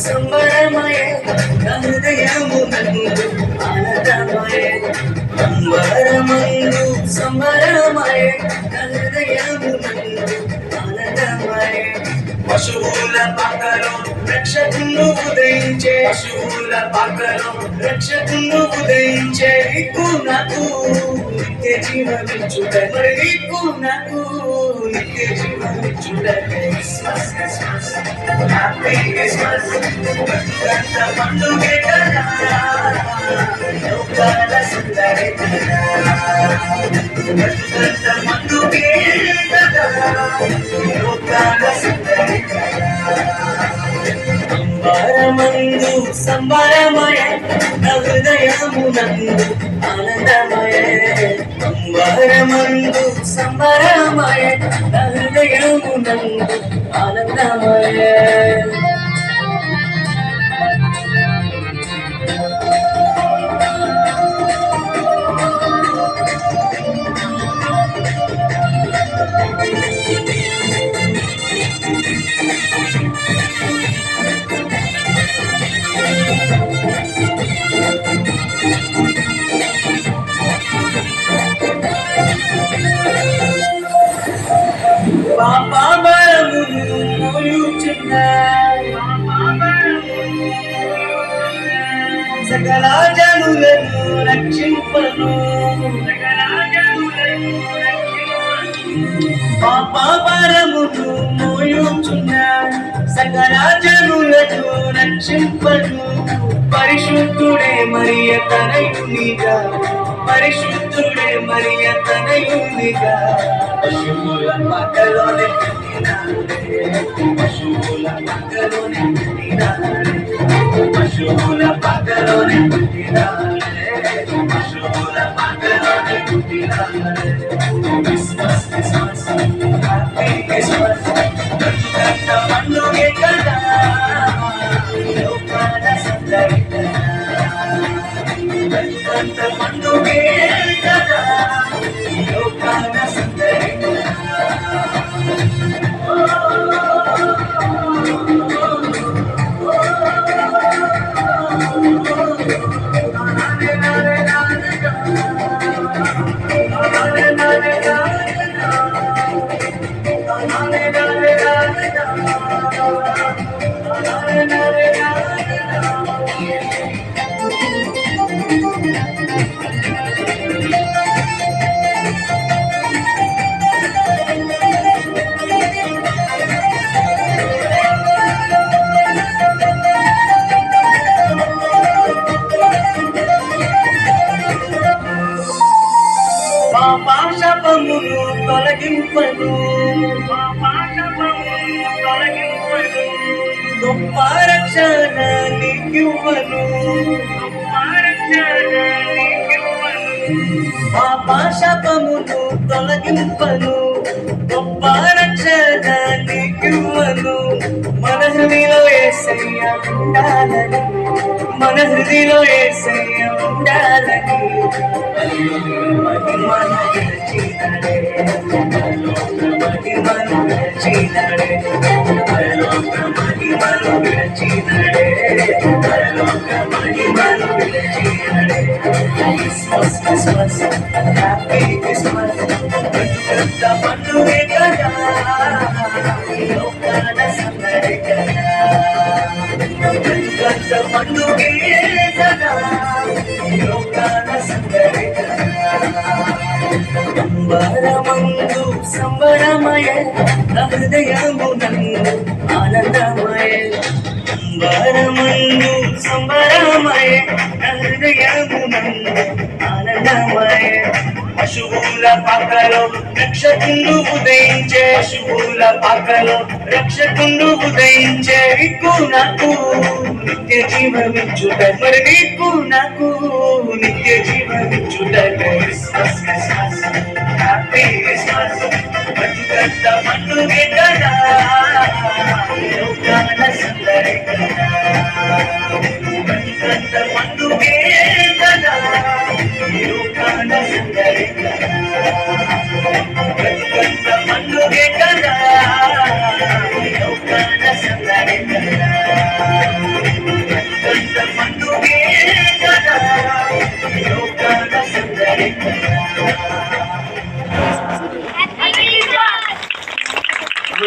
సంబరమయ హృదయమునందు ఆనందమయ అంబరమందు సంబరమయ హృదయమునందు ఆనందమయ పశువుల పాకలో రక్షకును ఉదయించే పశువుల పాకలో రక్షకును ఉదయించే నీకు నాకు నిత్య జీవమిచ్చుట మరి నీకు నాకు నిత్య జీవమిచ్చుట హ్యాపీ క్రిస్మస్ పండుగే కదా లోకాల సుందరి పండుగే కదా లోకాల సుందరి అంబరమందు సంబరమయ హృదయమునందు ఆనందమయ అంబరమందు సంబరమయ హృదయమునందు ఆనందమయ సకల జనులను రక్షింపను పాప భారమును మోయుచున్న సకల జనులను రక్షింపను పరిశుద్ధుడే మరియ తనయునిగా పరిశుద్ధుడే మరియ తనయునిగా పశువుల పక్కలోనే పశువుల పక్కలోనే పశువుల పక్కలోనే పశువుల పక్కలోనే క్రిస్మస్ క్రిస్మస్ హ్యాపీ క్రిస్మస్ పండుగే కదా లోకాల సుందరి పండుగే కదా లోకాల సుందరి పాపమును తొలగింపను గొప్ప రక్షణ నీకివ్వను పాప శాపమును తొలగింపను గొప్ప రక్షణ నీకివ్వను మన హృదయలో యేసయ్య ఉండాలని మన హృదయలో యేసయ్య ఉండాలని మహిమను విరచినడే మహిమను విరచినడే మహిమను విరచినడే మహిమను విరచినడే క్రిస్మస్ క్రిస్మస్ హ్యాపీ క్రిస్మస్ పండుగే కదా లోకాల సుందరి కదా పండుగే కదా లోకాల సుందరి అంబరమందు సంబరమయ హృదయమునందు ఆనందమయ అంబరమందు సంబరమయ హృదయమునందు ఆనందమయ పశువుల పాకలో రక్షకుండు ఉదయించే, పశువుల పాకలో రక్షకుండు ఉదయించే. నీకు నాకు నిత్య జీవమిచ్చుట, మరి నీకు నాకు నిత్య జీవమిచ్చుట. క్రిస్మస్ క్రిస్మస్ హ్యాపీ క్రిస్మస్, బతుకంత పండుగే కదా, లోకాన సందడి కదా, బతుకంత పండుగే కదా, లోకాన సందడి కదా, బతుకంత పండుగే కదా, లోకాన సందడి కదా, బతుకంత పండుగే కదా, లోకాన సందడి కదా.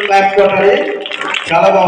బ్యాక్ కొట్టాలి, చాలా బాగుంది.